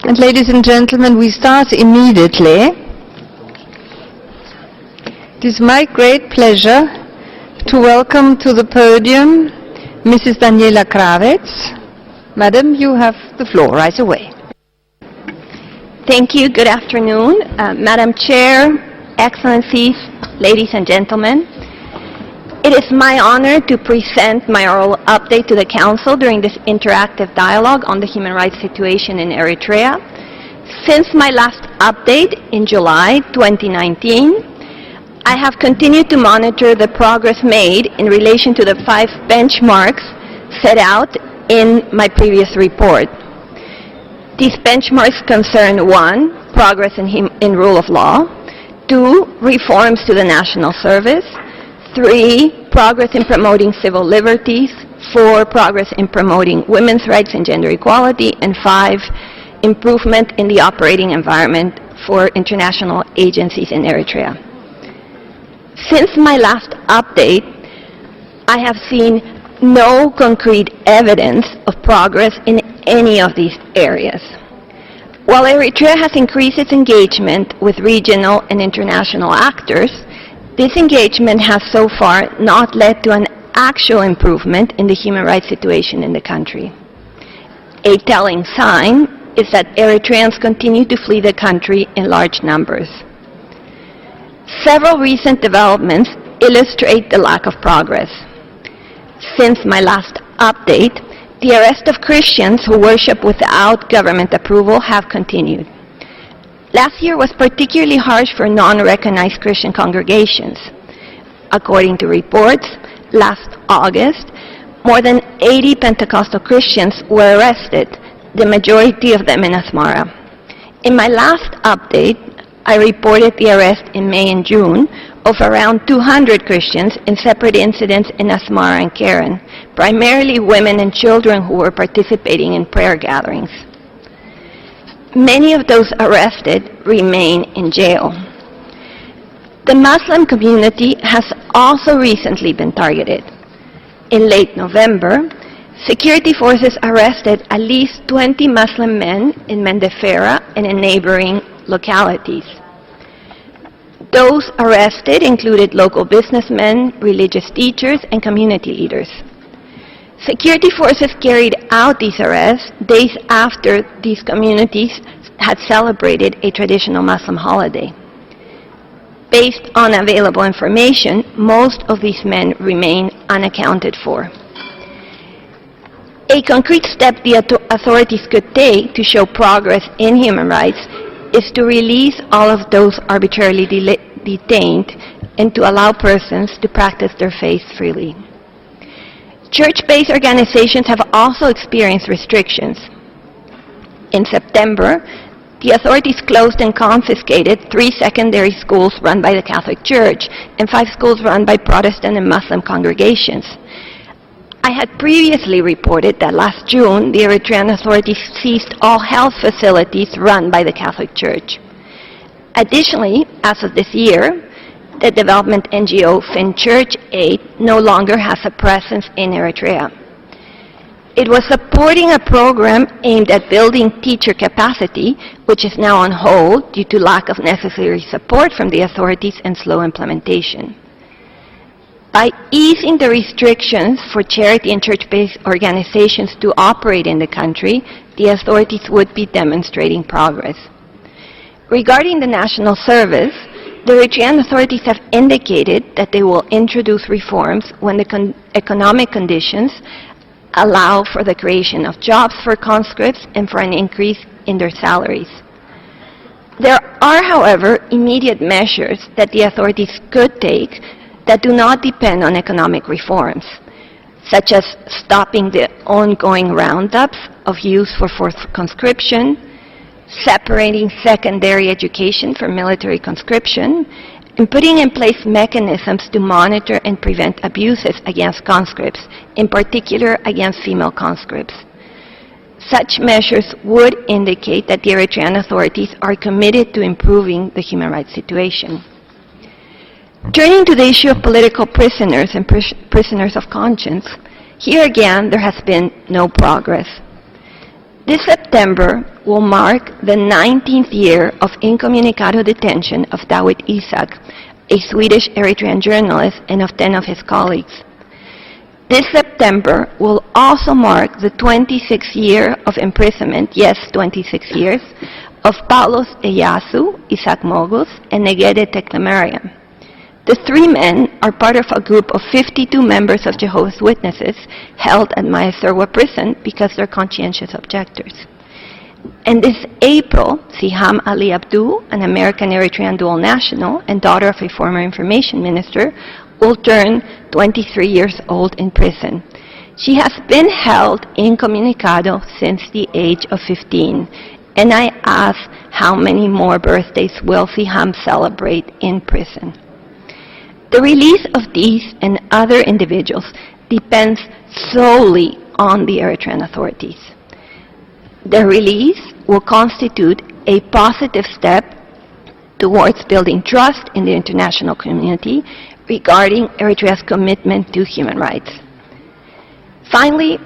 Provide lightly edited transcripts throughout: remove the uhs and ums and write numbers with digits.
And ladies and gentlemen, we start immediately. It is my great pleasure to welcome to the podium Mrs. Daniela Kravets. Madam, you have the floor right away. Thank you. Good afternoon. Madam Chair, Excellencies, ladies and gentlemen. It is my honor to present my oral update to the Council during this interactive dialogue on the human rights situation in Eritrea. Since my last update in July 2019, I have continued to monitor the progress made in relation to the 5 benchmarks set out in my previous report. These benchmarks concern 1, progress in rule of law, 2, reforms to the national service, 3, progress in promoting civil liberties, 4, progress in promoting women's rights and gender equality, and 5, improvement in the operating environment for international agencies in Eritrea. Since my last update, I have seen no concrete evidence of progress in any of these areas. While Eritrea has increased its engagement with regional and international actors, this engagement has so far not led to an actual improvement in the human rights situation in the country. A telling sign is that Eritreans continue to flee the country in large numbers. Several recent developments illustrate the lack of progress. Since my last update, the arrest of Christians who worship without government approval have continued. Last year was particularly harsh for non-recognized Christian congregations. According to reports, last August, more than 80 Pentecostal Christians were arrested, the majority of them in Asmara. In my last update, I reported the arrest in May and June of around 200 Christians in separate incidents in Asmara and Keren, primarily women and children who were participating in prayer gatherings. Many of those arrested remain in jail. The Muslim community has also recently been targeted. In late November, security forces arrested at least 20 Muslim men in Mendefera and in neighboring localities. Those arrested included local businessmen, religious teachers, and community leaders. Security forces carried out these arrests days after these communities had celebrated a traditional Muslim holiday. Based on available information, most of these men remain unaccounted for. A concrete step the authorities could take to show progress in human rights is to release all of those arbitrarily detained and to allow persons to practice their faith freely. Church-based organizations have also experienced restrictions. In September, the authorities closed and confiscated 3 secondary schools run by the Catholic Church and 5 schools run by Protestant and Muslim congregations. I had previously reported that last June, the Eritrean authorities seized all health facilities run by the Catholic Church. Additionally, as of this year, the development NGO FinChurch Aid no longer has a presence in Eritrea. It was supporting a program aimed at building teacher capacity, which is now on hold due to lack of necessary support from the authorities and slow implementation. By easing the restrictions for charity and church-based organizations to operate in the country, the authorities would be demonstrating progress. Regarding the national service, the Eritrean authorities have indicated that they will introduce reforms when the economic conditions allow for the creation of jobs for conscripts and for an increase in their salaries. There are, however, immediate measures that the authorities could take that do not depend on economic reforms, such as stopping the ongoing roundups of youth for forced conscription, separating secondary education from military conscription, and putting in place mechanisms to monitor and prevent abuses against conscripts, in particular against female conscripts. Such measures would indicate that the Eritrean authorities are committed to improving the human rights situation. Turning to the issue of political prisoners and prisoners of conscience, here again there has been no progress. This September will mark the 19th year of incommunicado detention of Dawit Isaak, a Swedish Eritrean journalist, and of 10 of his colleagues. This September will also mark the 26th year of imprisonment, yes, 26 years, of Paulos Eyasu, Isaac Mogus, and Negede Teklemariam. The three men are part of a group of 52 members of Jehovah's Witnesses held at Maesterwa prison because they're conscientious objectors. And this April, Siham Ali Abdu, an American-Eritrean dual national and daughter of a former information minister, will turn 23 years old in prison. She has been held incommunicado since the age of 15, and I ask how many more birthdays will Siham celebrate in prison. The release of these and other individuals depends solely on the Eritrean authorities. Their release will constitute a positive step towards building trust in the international community regarding Eritrea's commitment to human rights. Finally,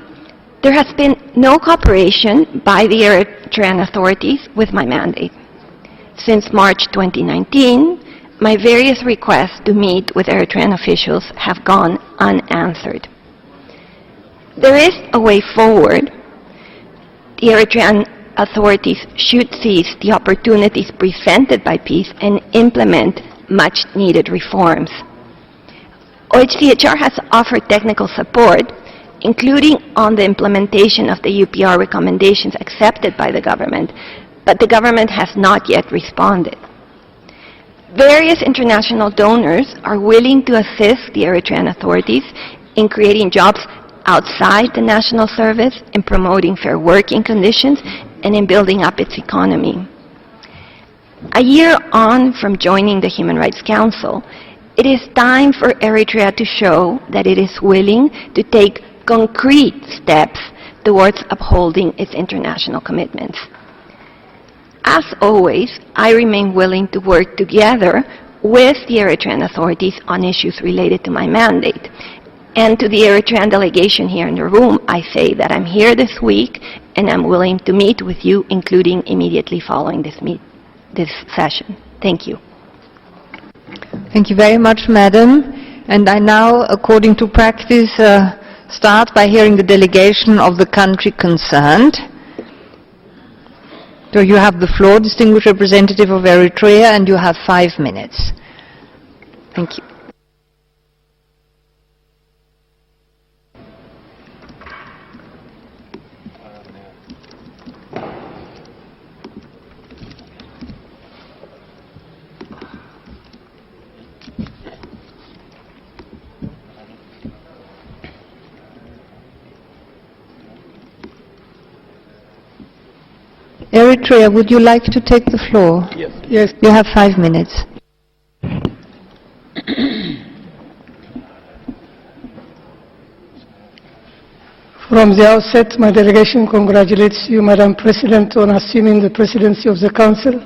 there has been no cooperation by the Eritrean authorities with my mandate. Since March 2019, my various requests to meet with Eritrean officials have gone unanswered. There is a way forward. The Eritrean authorities should seize the opportunities presented by peace and implement much-needed reforms. OHCHR has offered technical support, including on the implementation of the UPR recommendations accepted by the government, but the government has not yet responded. Various international donors are willing to assist the Eritrean authorities in creating jobs outside the national service, in promoting fair working conditions, and in building up its economy. A year on from joining the Human Rights Council, it is time for Eritrea to show that it is willing to take concrete steps towards upholding its international commitments. As always, I remain willing to work together with the Eritrean authorities on issues related to my mandate. And to the Eritrean delegation here in the room, I say that I'm here this week and I'm willing to meet with you, including immediately following this session. Thank you. Thank you very much, Madam. And I now, according to practice, start by hearing the delegation of the country concerned. So you have the floor, distinguished representative of Eritrea, and you have 5 minutes. Thank you. Eritrea, would you like to take the floor? Yes. Yes. You have 5 minutes. From the outset, my delegation congratulates you, Madam President, on assuming the presidency of the Council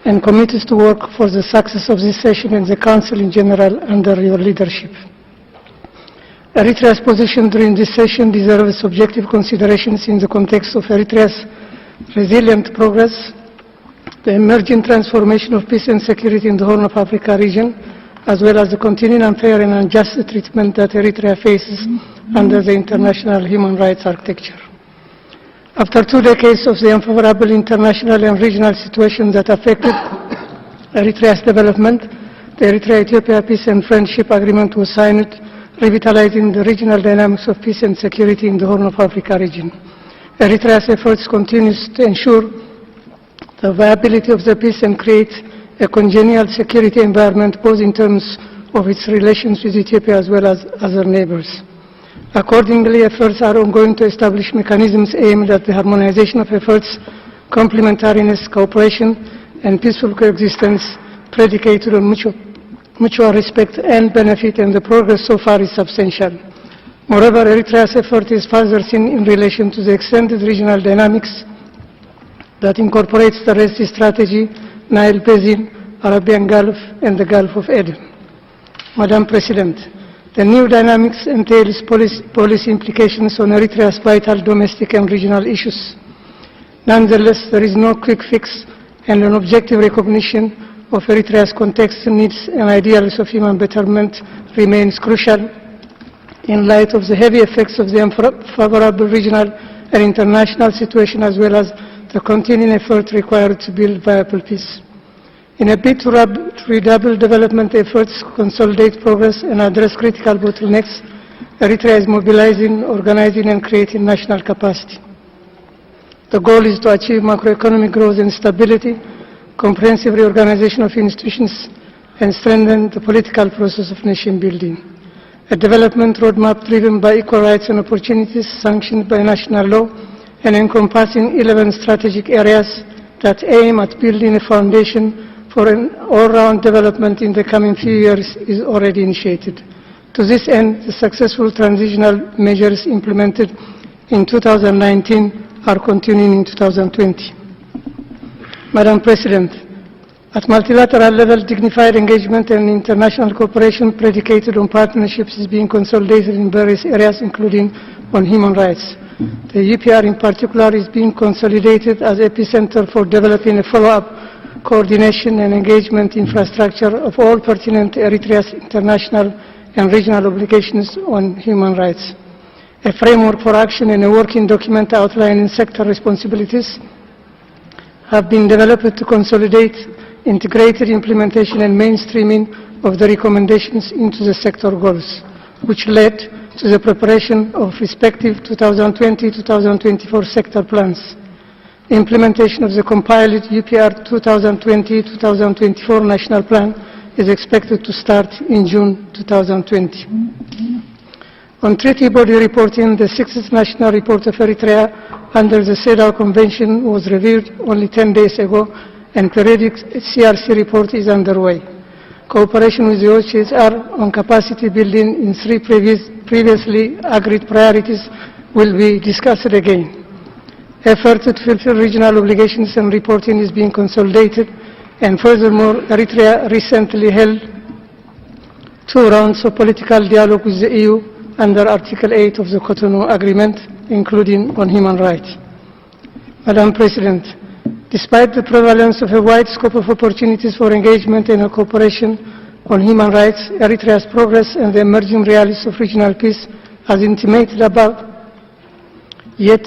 and commits to work for the success of this session and the Council in general under your leadership. Eritrea's position during this session deserves objective considerations in the context of Eritrea's resilient progress, the emerging transformation of peace and security in the Horn of Africa region, as well as the continuing unfair and unjust treatment that Eritrea faces under the international human rights architecture. After 2 decades of the unfavorable international and regional situation that affected Eritrea's development, the Eritrea-Ethiopia Peace and Friendship Agreement was signed, revitalizing the regional dynamics of peace and security in the Horn of Africa region. Eritrea's efforts continue to ensure the viability of the peace and create a congenial security environment, both in terms of its relations with Ethiopia as well as other neighbors. Accordingly, efforts are ongoing to establish mechanisms aimed at the harmonization of efforts, complementariness, cooperation, and peaceful coexistence predicated on mutual respect and benefit, and the progress so far is substantial. Moreover, Eritrea's effort is further seen in relation to the extended regional dynamics that incorporates the Red Sea strategy, Nile Basin, Arabian Gulf, and the Gulf of Aden. Madam President, the new dynamics entails policy implications on Eritrea's vital domestic and regional issues. Nonetheless, there is no quick fix, and an objective recognition of Eritrea's context, needs, and ideals of human betterment remains crucial in light of the heavy effects of the unfavorable regional and international situation, as well as the continuing effort required to build viable peace. In a bid to redouble development efforts, consolidate progress, and address critical bottlenecks, Eritrea is mobilizing, organizing, and creating national capacity. The goal is to achieve macroeconomic growth and stability, comprehensive reorganization of institutions, and strengthen the political process of nation building. A development roadmap driven by equal rights and opportunities, sanctioned by national law, and encompassing 11 strategic areas that aim at building a foundation for an all-round development in the coming few years is already initiated. To this end, the successful transitional measures implemented in 2019 are continuing in 2020. Madam President, at multilateral level, dignified engagement and international cooperation predicated on partnerships is being consolidated in various areas, including on human rights. The UPR in particular is being consolidated as epicenter for developing a follow-up coordination and engagement infrastructure of all pertinent Eritrea's international and regional obligations on human rights. A framework for action and a working document outlining sector responsibilities have been developed to consolidate integrated implementation and mainstreaming of the recommendations into the sector goals, which led to the preparation of respective 2020-2024 sector plans. Implementation of the compiled UPR 2020-2024 national plan is expected to start in June 2020. On treaty body reporting, the 6th National Report of Eritrea under the CEDAW Convention was reviewed only 10 days ago, and periodic CRC report is underway. Cooperation with the OHCHR on capacity building in 3 previously agreed priorities will be discussed again. Effort to fulfill regional obligations and reporting is being consolidated, and furthermore, Eritrea recently held 2 rounds of political dialogue with the EU under Article 8 of the Cotonou Agreement, including on human rights. Madam President, despite the prevalence of a wide scope of opportunities for engagement and cooperation on human rights, Eritrea's progress and the emerging realities of regional peace, as intimated above, yet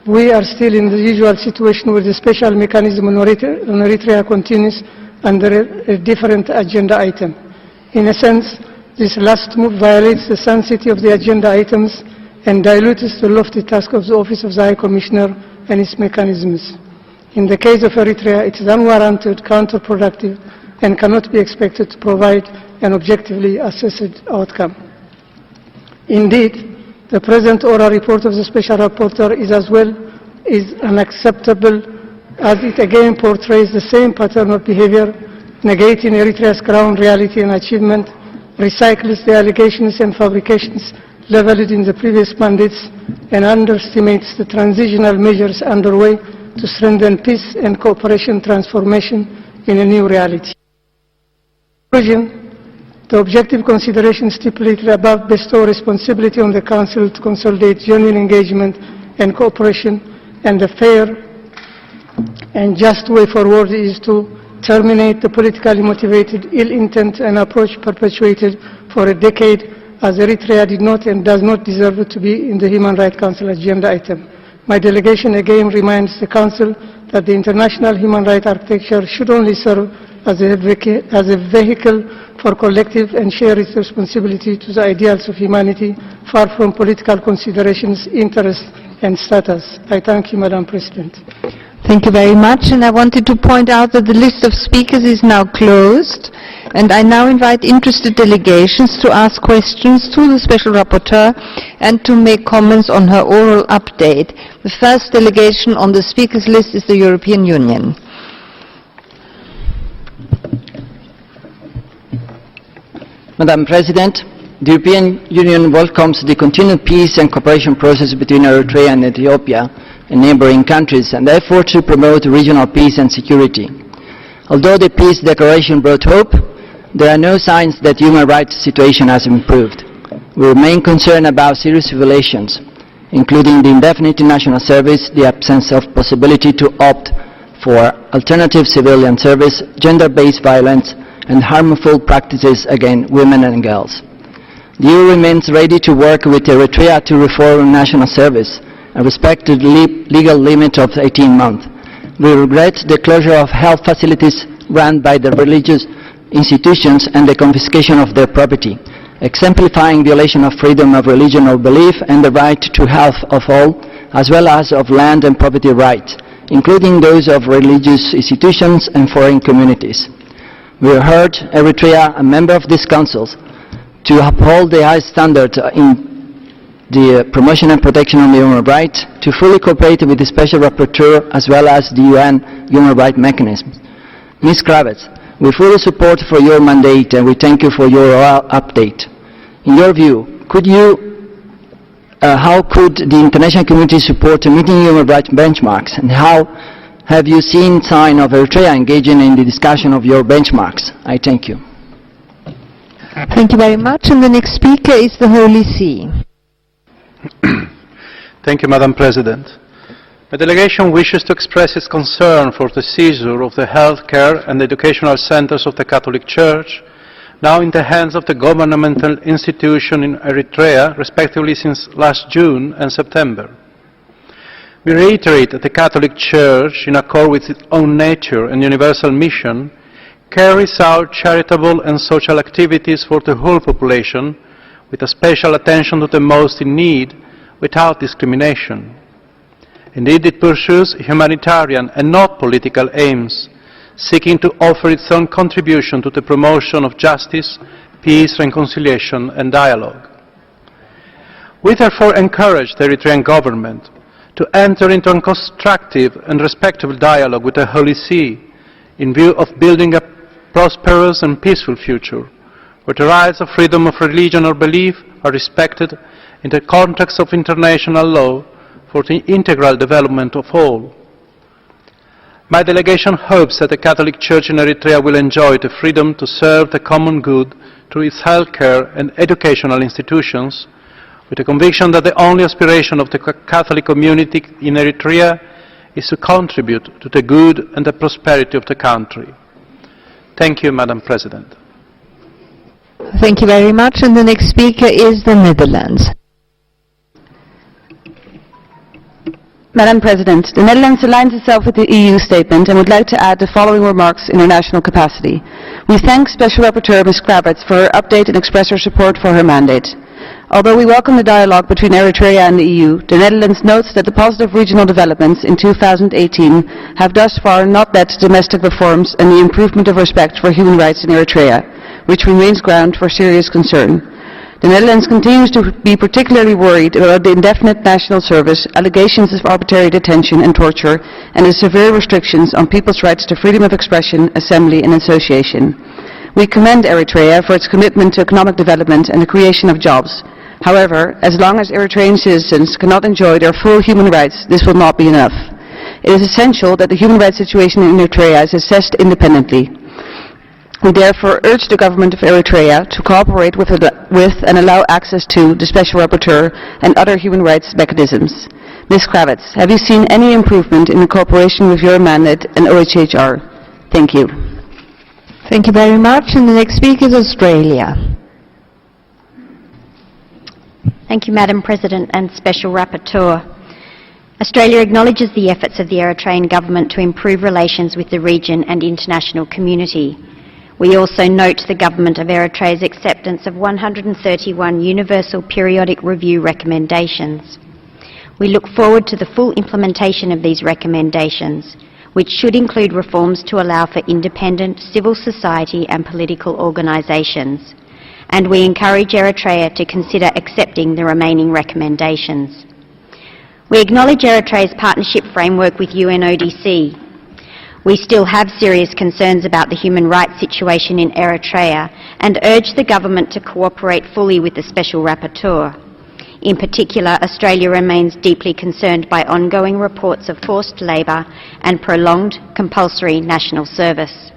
we are still in the usual situation where the special mechanism on Eritrea continues under a different agenda item. In a sense, this last move violates the sanctity of the agenda items and dilutes the lofty task of the Office of the High Commissioner and its mechanisms. In the case of Eritrea, it is unwarranted, counterproductive, and cannot be expected to provide an objectively assessed outcome. Indeed, the present oral report of the Special Rapporteur is unacceptable, as it again portrays the same pattern of behavior, negating Eritrea's ground reality and achievement, recycles the allegations and fabrications leveled in the previous mandates, and underestimates the transitional measures underway to strengthen peace and cooperation transformation in a new reality. In conclusion, the objective considerations stipulated above bestow responsibility on the Council to consolidate genuine engagement and cooperation, and the fair and just way forward is to terminate the politically motivated ill intent and approach perpetuated for a decade, as Eritrea did not and does not deserve to be in the Human Rights Council agenda item. My delegation again reminds the Council that the international human rights architecture should only serve as a vehicle for collective and shared responsibility to the ideals of humanity, far from political considerations, interests, and status. I thank you, Madam President. Thank you very much, and I wanted to point out that the list of speakers is now closed, and I now invite interested delegations to ask questions to the Special Rapporteur and to make comments on her oral update. The first delegation on the speakers list is the European Union. Madam President, the European Union welcomes the continued peace and cooperation process between Eritrea and Ethiopia and neighboring countries, and the effort to promote regional peace and security. Although the peace declaration brought hope, there are no signs that human rights situation has improved. We remain concerned about serious violations, including the indefinite national service, the absence of possibility to opt for alternative civilian service, gender-based violence, and harmful practices against women and girls. The EU remains ready to work with Eritrea to reform national service and respect the legal limit of 18 months. We regret the closure of health facilities run by the religious institutions and the confiscation of their property, exemplifying violation of freedom of religion or belief and the right to health of all, as well as of land and property rights, including those of religious institutions and foreign communities. We urge Eritrea, a member of this Council, to uphold the high standard in the promotion and protection of human rights, to fully cooperate with the Special Rapporteur as well as the UN Human Rights Mechanism. Ms. Kravets, we fully support for your mandate and we thank you for your update. In your view, how could the international community support meeting human rights benchmarks, and how have you seen signs of Eritrea engaging in the discussion of your benchmarks? I thank you. Thank you very much. And the next speaker is the Holy See. Thank you, Madam President. The delegation wishes to express its concern for the seizure of the healthcare and educational centers of the Catholic Church, now in the hands of the governmental institution in Eritrea, respectively since last June and September. We reiterate that the Catholic Church, in accord with its own nature and universal mission, carries out charitable and social activities for the whole population, with a special attention to the most in need, without discrimination. Indeed, it pursues humanitarian and not political aims, seeking to offer its own contribution to the promotion of justice, peace, reconciliation, and dialogue. We therefore encourage the Eritrean government to enter into a constructive and respectful dialogue with the Holy See in view of building a prosperous and peaceful future, where the rights of freedom of religion or belief are respected in the context of international law for the integral development of all. My delegation hopes that the Catholic Church in Eritrea will enjoy the freedom to serve the common good through its healthcare and educational institutions, with the conviction that the only aspiration of the Catholic community in Eritrea is to contribute to the good and the prosperity of the country. Thank you, Madam President. Thank you very much. And the next speaker is the Netherlands. Madam President, the Netherlands aligns itself with the EU statement and would like to add the following remarks in her national capacity. We thank Special Rapporteur Ms. Kravets for her update and express our support for her mandate. Although we welcome the dialogue between Eritrea and the EU, the Netherlands notes that the positive regional developments in 2018 have thus far not led to domestic reforms and the improvement of respect for human rights in Eritrea, which remains ground for serious concern. The Netherlands continues to be particularly worried about the indefinite national service, allegations of arbitrary detention and torture, and the severe restrictions on people's rights to freedom of expression, assembly and association. We commend Eritrea for its commitment to economic development and the creation of jobs. However, as long as Eritrean citizens cannot enjoy their full human rights, this will not be enough. It is essential that the human rights situation in Eritrea is assessed independently. We therefore urge the government of Eritrea to cooperate with and allow access to the Special Rapporteur and other human rights mechanisms. Ms. Kravets, have you seen any improvement in the cooperation with your mandate and OHHR? Thank you. Thank you very much. And the next speaker is Australia. Thank you, Madam President and Special Rapporteur. Australia acknowledges the efforts of the Eritrean government to improve relations with the region and international community. We also note the government of Eritrea's acceptance of 131 Universal Periodic Review recommendations. We look forward to the full implementation of these recommendations, which should include reforms to allow for independent civil society and political organisations, and we encourage Eritrea to consider accepting the remaining recommendations. We acknowledge Eritrea's partnership framework with UNODC. We still have serious concerns about the human rights situation in Eritrea and urge the government to cooperate fully with the Special Rapporteur. In particular, Australia remains deeply concerned by ongoing reports of forced labour and prolonged compulsory national service.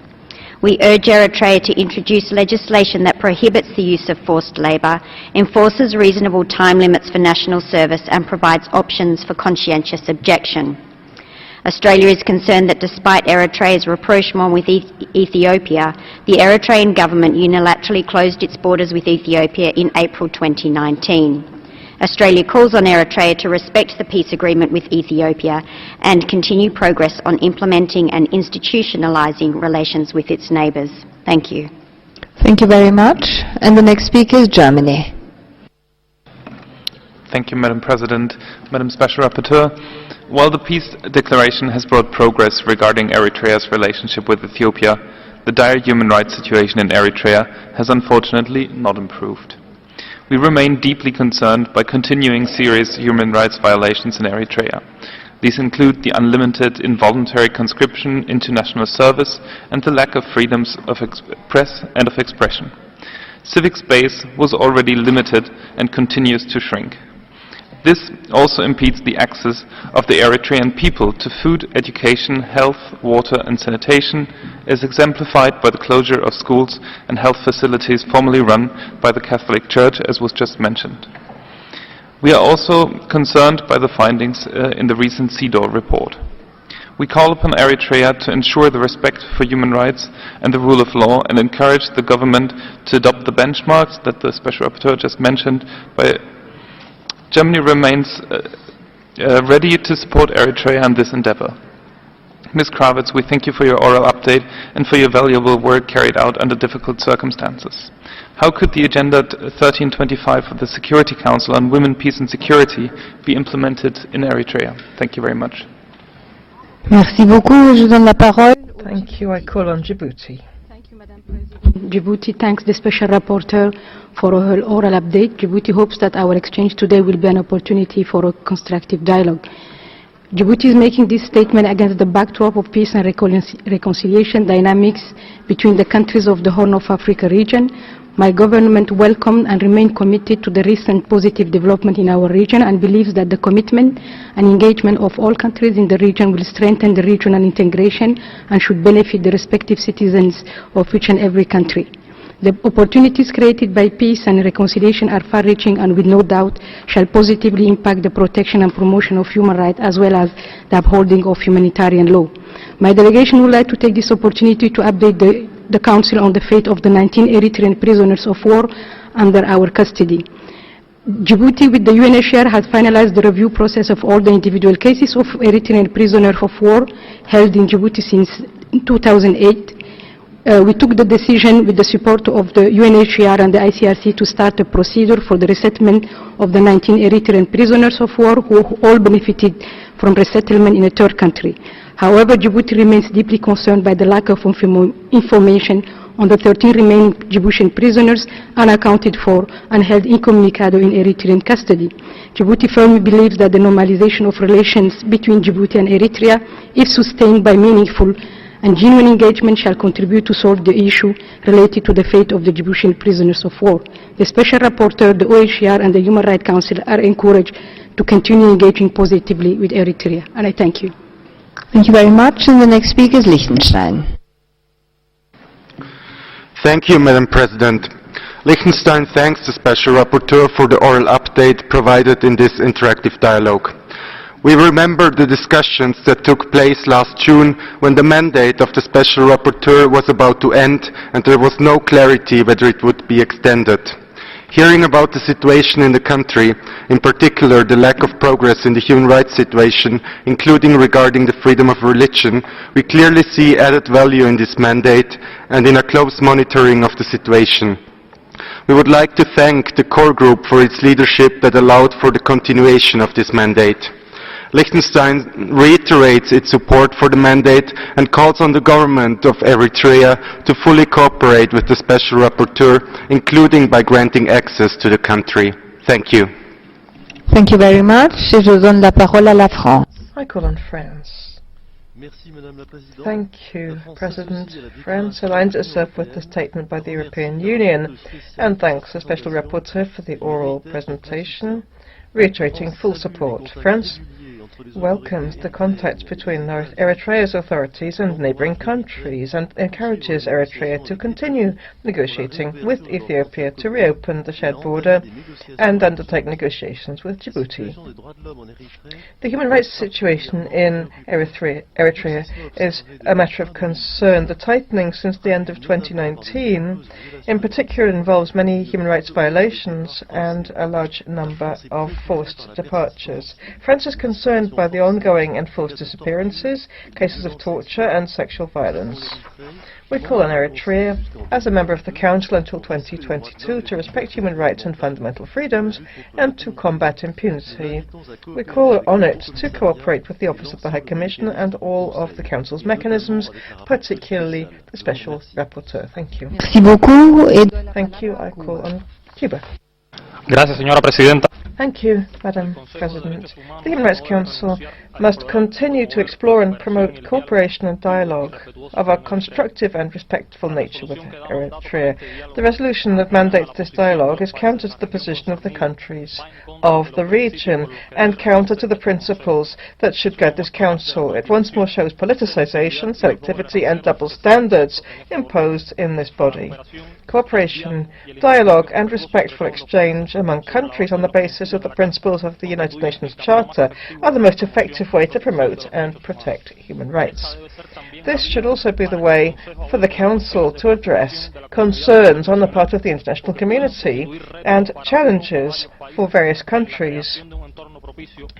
We urge Eritrea to introduce legislation that prohibits the use of forced labour, enforces reasonable time limits for national service and provides options for conscientious objection. Australia is concerned that despite Eritrea's rapprochement with Ethiopia, the Eritrean government unilaterally closed its borders with Ethiopia in April 2019. Australia calls on Eritrea to respect the peace agreement with Ethiopia and continue progress on implementing and institutionalising relations with its neighbours. Thank you. Thank you very much. And the next speaker is Germany. Thank you, Madam President. Madam Special Rapporteur, while the peace declaration has brought progress regarding Eritrea's relationship with Ethiopia, the dire human rights situation in Eritrea has unfortunately not improved. We remain deeply concerned by continuing serious human rights violations in Eritrea. These include the unlimited involuntary conscription into national service and the lack of freedoms of press and of expression. Civic space was already limited and continues to shrink. This also impedes the access of the Eritrean people to food, education, health, water and sanitation, as exemplified by the closure of schools and health facilities formerly run by the Catholic Church, as was just mentioned. We are also concerned by the findings in the recent CEDAW report. We call upon Eritrea to ensure the respect for human rights and the rule of law and encourage the government to adopt the benchmarks that the Special Rapporteur just mentioned. Germany remains ready to support Eritrea in this endeavour. Ms. Kravitz, we thank you for your oral update and for your valuable work carried out under difficult circumstances. How could the Agenda 1325 of the Security Council on Women, Peace and Security be implemented in Eritrea? Thank you very much. Merci beaucoup. Je donne la parole. Thank you. I call on Djibouti. Djibouti thanks the Special Rapporteur for her oral update. Djibouti hopes that our exchange today will be an opportunity for a constructive dialogue. Djibouti is making this statement against the backdrop of peace and reconciliation dynamics between the countries of the Horn of Africa region. My government welcomed and remains committed to the recent positive development in our region and believes that the commitment and engagement of all countries in the region will strengthen the regional integration and should benefit the respective citizens of each and every country. The opportunities created by peace and reconciliation are far-reaching and with no doubt shall positively impact the protection and promotion of human rights as well as the upholding of humanitarian law. My delegation would like to take this opportunity to update the Council on the fate of the 19 Eritrean prisoners of war under our custody. Djibouti, with the UNHCR, has finalized the review process of all the individual cases of Eritrean prisoners of war held in Djibouti since 2008. We took the decision with the support of the UNHCR and the ICRC to start a procedure for the resettlement of the 19 Eritrean prisoners of war who all benefited from resettlement in a third country. However, Djibouti remains deeply concerned by the lack of information on the 13 remaining Djiboutian prisoners unaccounted for and held incommunicado in Eritrean custody. Djibouti firmly believes that the normalization of relations between Djibouti and Eritrea, if sustained by meaningful and genuine engagement, shall contribute to solve the issue related to the fate of the Djiboutian prisoners of war. The Special Rapporteur, the OHCR and the Human Rights Council are encouraged to continue engaging positively with Eritrea. And I thank you. Thank you very much. And the next speaker is Liechtenstein. Thank you, Madam President. Liechtenstein thanks the Special Rapporteur for the oral update provided in this interactive dialogue. We remember the discussions that took place last June when the mandate of the Special Rapporteur was about to end and there was no clarity whether it would be extended. Hearing about the situation in the country, in particular the lack of progress in the human rights situation, including regarding the freedom of religion, we clearly see added value in this mandate and in a close monitoring of the situation. We would like to thank the core group for its leadership that allowed for the continuation of this mandate. Liechtenstein reiterates its support for the mandate and calls on the government of Eritrea to fully cooperate with the Special Rapporteur, including by granting access to the country. Thank you. Thank you very much. Je donne la parole à la France. I call on France. Thank you, President. France aligns itself with the statement by the European Union and thanks the Special Rapporteur for the oral presentation, reiterating full support. France welcomes the contacts between Eritrea's authorities and neighbouring countries and encourages Eritrea to continue negotiating with Ethiopia to reopen the shared border and undertake negotiations with Djibouti. The human rights situation in Eritrea is a matter of concern. The tightening since the end of 2019 in particular involves many human rights violations and a large number of forced departures. France is concerned by the ongoing enforced disappearances, cases of torture and sexual violence. We call on Eritrea, as a member of the Council until 2022, to respect human rights and fundamental freedoms and to combat impunity. We call on it to cooperate with the Office of the High Commissioner and all of the Council's mechanisms, particularly the Special Rapporteur. Thank you. Thank you. I call on Cuba. Gracias, señora presidenta. Thank you, Madam President. The Human Rights Council must continue to explore and promote cooperation and dialogue of a constructive and respectful nature with Eritrea. The resolution that mandates this dialogue is counter to the position of the countries of the region and counter to the principles that should guide this Council. It once more shows politicization, selectivity and double standards imposed in this body. Cooperation, dialogue and respectful exchange among countries on the basis of the principles of the United Nations Charter are the most effective way to promote and protect human rights. This should also be the way for the Council to address concerns on the part of the international community and challenges for various countries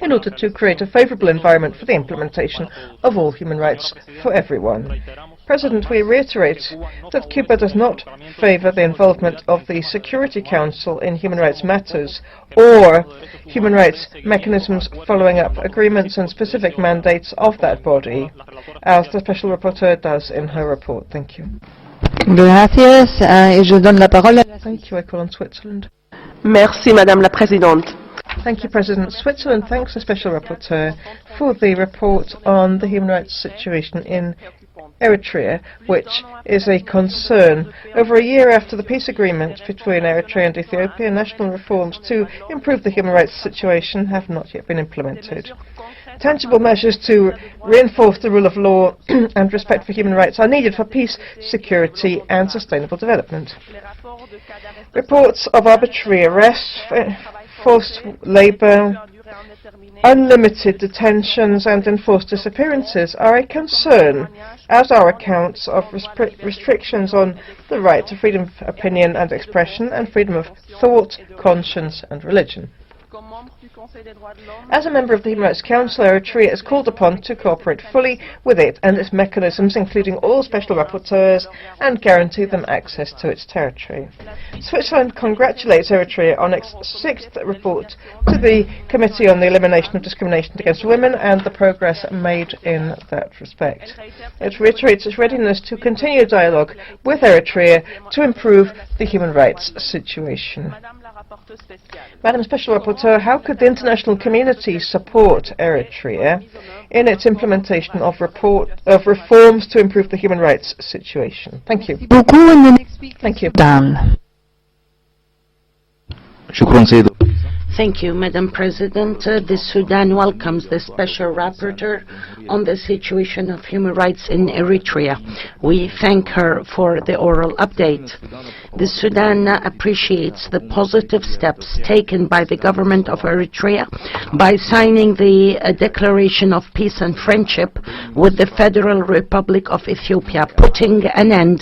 in order to create a favourable environment for the implementation of all human rights for everyone. President, we reiterate that Cuba does not favour the involvement of the Security Council in human rights matters or human rights mechanisms following up agreements and specific mandates of that body, as the Special Rapporteur does in her report. Thank you. Gracias. Je donne la parole à la... Thank you. I call on Switzerland. Merci, Madame la Présidente. Thank you, President. Switzerland thanks the Special Rapporteur for the report on the human rights situation in Eritrea, which is a concern. Over a year after the peace agreement between Eritrea and Ethiopia, national reforms to improve the human rights situation have not yet been implemented. Tangible measures to reinforce the rule of law and respect for human rights are needed for peace, security and sustainable development. Reports of arbitrary arrests, forced labour, unlimited detentions and enforced disappearances are a concern, as are accounts of restrictions on the right to freedom of opinion and expression and freedom of thought, conscience and religion. As a member of the Human Rights Council, Eritrea is called upon to cooperate fully with it and its mechanisms, including all special rapporteurs, and guarantee them access to its territory. Switzerland congratulates Eritrea on its 6th report to the Committee on the Elimination of Discrimination Against Women and the progress made in that respect. It reiterates its readiness to continue dialogue with Eritrea to improve the human rights situation. Madam Special Rapporteur, how could the international community support Eritrea in its implementation of reforms to improve the human rights situation? Thank you. Thank you. Thank you, Madam President. The Sudan welcomes the Special Rapporteur on the situation of human rights in Eritrea. We thank her for the oral update. The Sudan appreciates the positive steps taken by the government of Eritrea by signing the Declaration of Peace and Friendship with the Federal Republic of Ethiopia, putting an end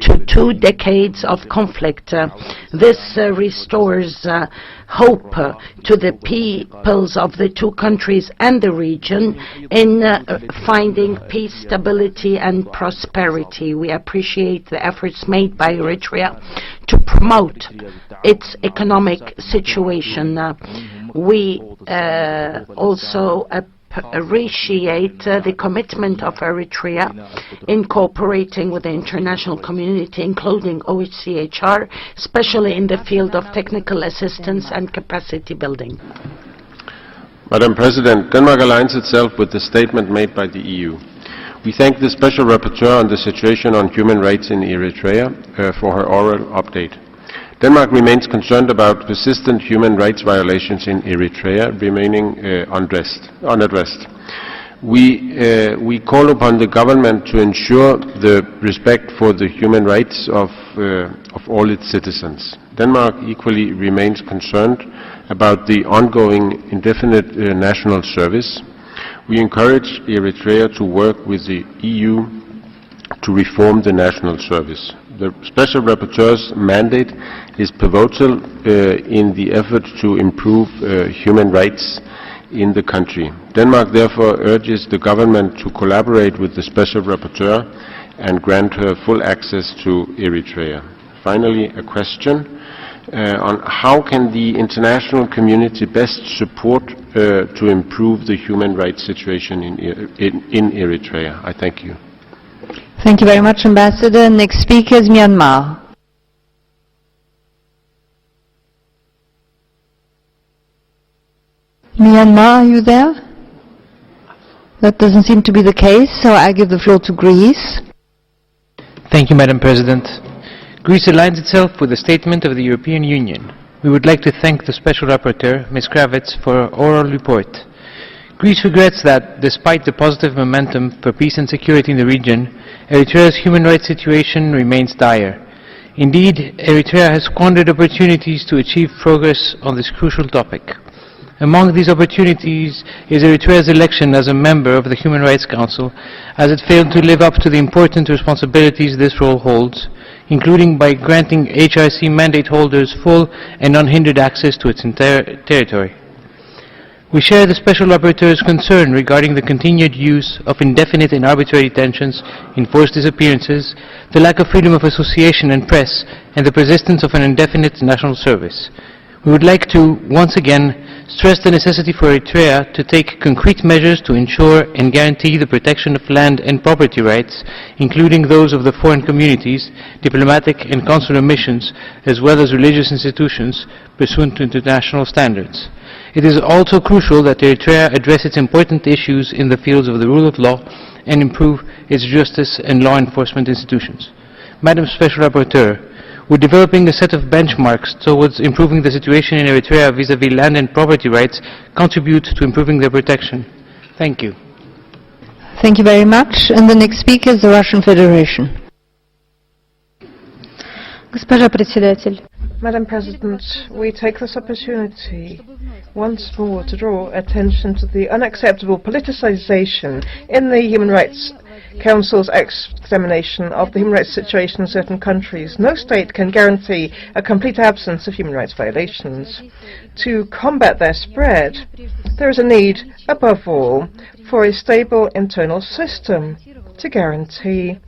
to 2 decades of conflict. This restores hope to the peoples of the 2 countries and the region in finding peace, stability and prosperity. We appreciate the efforts made by Eritrea to promote its economic situation. We also appreciate the commitment of Eritrea in cooperating with the international community, including OHCHR, especially in the field of technical assistance and capacity building. Madam President, Denmark aligns itself with the statement made by the EU. We thank the Special Rapporteur on the situation on human rights in Eritrea for her oral update. Denmark remains concerned about persistent human rights violations in Eritrea remaining unaddressed. We call upon the government to ensure the respect for the human rights of all its citizens. Denmark equally remains concerned about the ongoing indefinite national service. We encourage Eritrea to work with the EU to reform the national service. The Special Rapporteur's mandate is pivotal in the effort to improve human rights in the country. Denmark therefore urges the government to collaborate with the Special Rapporteur and grant her full access to Eritrea. Finally, a question on how can the international community best support to improve the human rights situation in Eritrea. I thank you. Thank you very much, Ambassador. Next speaker is Myanmar. Myanmar, are you there? That doesn't seem to be the case, so I give the floor to Greece. Thank you, Madam President. Greece aligns itself with the statement of the European Union. We would like to thank the Special Rapporteur, Ms. Kravets, for her oral report. Greece regrets that, despite the positive momentum for peace and security in the region, Eritrea's human rights situation remains dire. Indeed, Eritrea has squandered opportunities to achieve progress on this crucial topic. Among these opportunities is Eritrea's election as a member of the Human Rights Council, as it failed to live up to the important responsibilities this role holds, including by granting HRC mandate holders full and unhindered access to its entire territory. We share the Special Rapporteur's concern regarding the continued use of indefinite and arbitrary detentions, enforced disappearances, the lack of freedom of association and press, and the persistence of an indefinite national service. We would like to, once again, stress the necessity for Eritrea to take concrete measures to ensure and guarantee the protection of land and property rights, including those of the foreign communities, diplomatic and consular missions, as well as religious institutions, pursuant to international standards. It is also crucial that Eritrea address its important issues in the fields of the rule of law and improve its justice and law enforcement institutions. Madam Special Rapporteur, we're developing a set of benchmarks towards improving the situation in Eritrea vis-à-vis land and property rights contribute to improving their protection. Thank you. Thank you very much. And the next speaker is the Russian Federation. Госпожа председатель. Madam President, we take this opportunity once more to draw attention to the unacceptable politicization in the Human Rights Council's examination of the human rights situation in certain countries. No state can guarantee a complete absence of human rights violations. To combat their spread, there is a need, above all, for a stable internal system to guarantee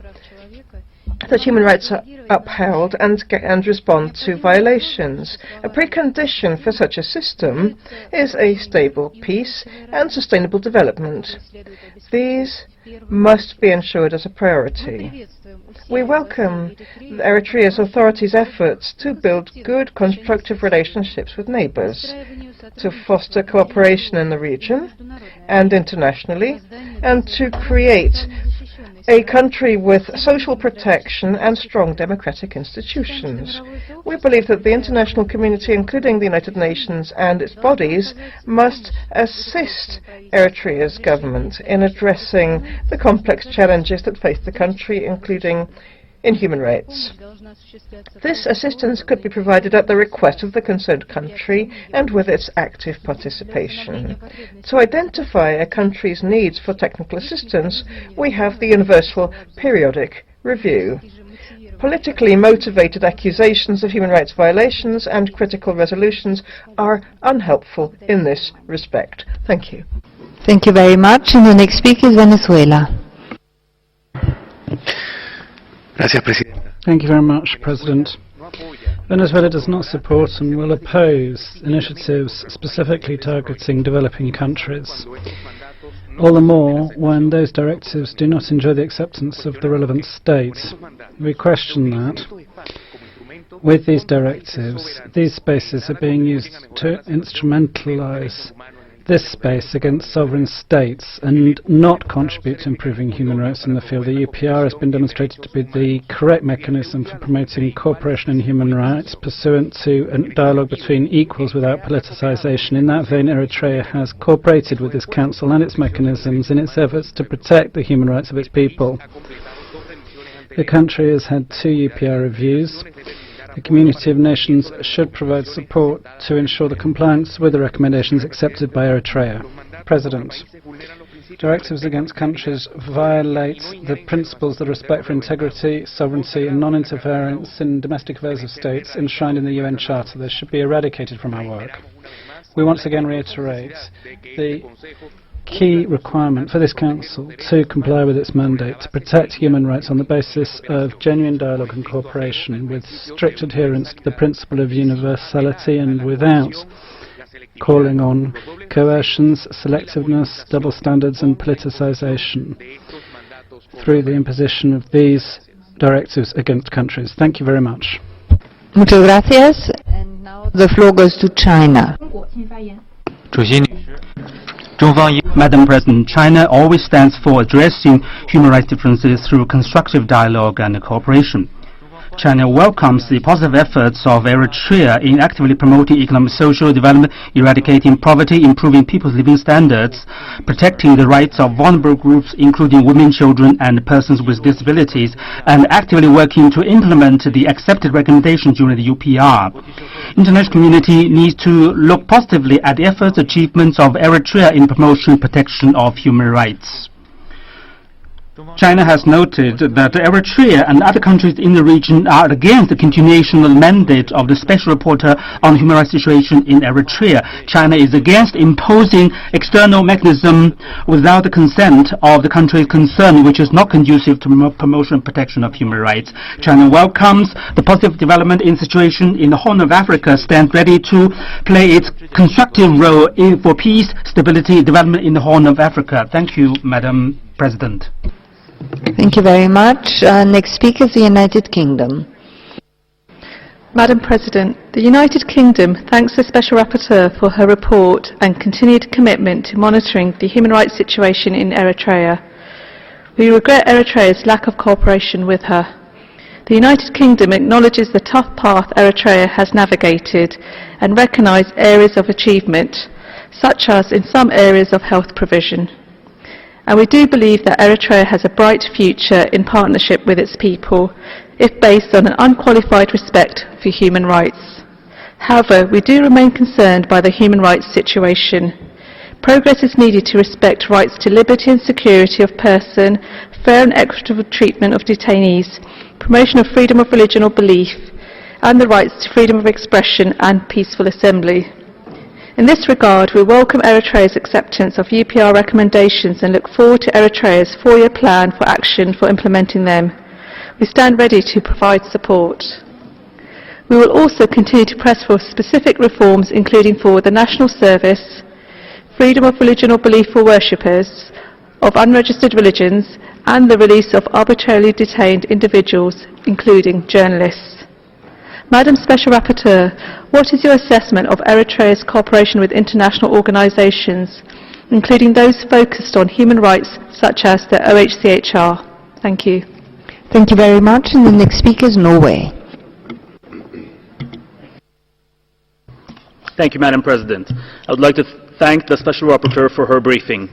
that human rights are upheld and respond to violations. A precondition for such a system is a stable peace and sustainable development. These must be ensured as a priority. We welcome Eritrea's authorities' efforts to build good, constructive relationships with neighbors, to foster cooperation in the region and internationally, and to create a country with social protection and strong democratic institutions. We believe that the international community, including the United Nations and its bodies, must assist Eritrea's government in addressing the complex challenges that face the country, including in human rights. This assistance could be provided at the request of the concerned country and with its active participation. To identify a country's needs for technical assistance, we have the Universal Periodic Review. Politically motivated accusations of human rights violations and critical resolutions are unhelpful in this respect. Thank you. Thank you very much. And the next speaker is Venezuela. Thank you very much, President. Venezuela does not support and will oppose initiatives specifically targeting developing countries. All the more when those directives do not enjoy the acceptance of the relevant states. We question that. With these directives, these spaces are being used to instrumentalize this space against sovereign states and not contribute to improving human rights in the field. The UPR has been demonstrated to be the correct mechanism for promoting cooperation in human rights pursuant to a dialogue between equals without politicization. In that vein, Eritrea has cooperated with this council and its mechanisms in its efforts to protect the human rights of its people. The country has had 2 UPR reviews. The community of nations should provide support to ensure the compliance with the recommendations accepted by Eritrea. President, directives against countries violate the principles that respect for integrity, sovereignty and non-interference in domestic affairs of states enshrined in the UN Charter. They should be eradicated from our work. We once again reiterate the key requirement for this Council to comply with its mandate to protect human rights on the basis of genuine dialogue and cooperation with strict adherence to the principle of universality and without calling on coercions, selectiveness, double standards and politicization through the imposition of these directives against countries. Thank you very much. Muchas gracias. And now the floor goes to China. Madam President, China always stands for addressing human rights differences through constructive dialogue and cooperation. China welcomes the positive efforts of Eritrea in actively promoting economic social development, eradicating poverty, improving people's living standards, protecting the rights of vulnerable groups including women, children and persons with disabilities, and actively working to implement the accepted recommendations during the UPR. International community needs to look positively at the efforts and achievements of Eritrea in promotion and protection of human rights. China has noted that Eritrea and other countries in the region are against the continuation of the mandate of the Special Rapporteur on the human rights situation in Eritrea. China is against imposing external mechanism without the consent of the countries concerned, which is not conducive to promotion and protection of human rights. China welcomes the positive development in situation in the Horn of Africa, stands ready to play its constructive role for peace, stability, development in the Horn of Africa. Thank you, Madam President. Thank you very much. Next speaker is the United Kingdom. Madam President, the United Kingdom thanks the Special Rapporteur for her report and continued commitment to monitoring the human rights situation in Eritrea. We regret Eritrea's lack of cooperation with her. The United Kingdom acknowledges the tough path Eritrea has navigated and recognises areas of achievement, such as in some areas of health provision. And we do believe that Eritrea has a bright future in partnership with its people, if based on an unqualified respect for human rights. However, we do remain concerned by the human rights situation. Progress is needed to respect rights to liberty and security of person, fair and equitable treatment of detainees, promotion of freedom of religion or belief, and the rights to freedom of expression and peaceful assembly. In this regard, we welcome Eritrea's acceptance of UPR recommendations and look forward to Eritrea's 4-year plan for action for implementing them. We stand ready to provide support. We will also continue to press for specific reforms, including for the national service, freedom of religion or belief for worshippers of unregistered religions, and the release of arbitrarily detained individuals, including journalists. Madam Special Rapporteur, what is your assessment of Eritrea's cooperation with international organisations, including those focused on human rights such as the OHCHR? Thank you. Thank you very much. And the next speaker is Norway. Thank you, Madam President. I would like to thank the Special Rapporteur for her briefing.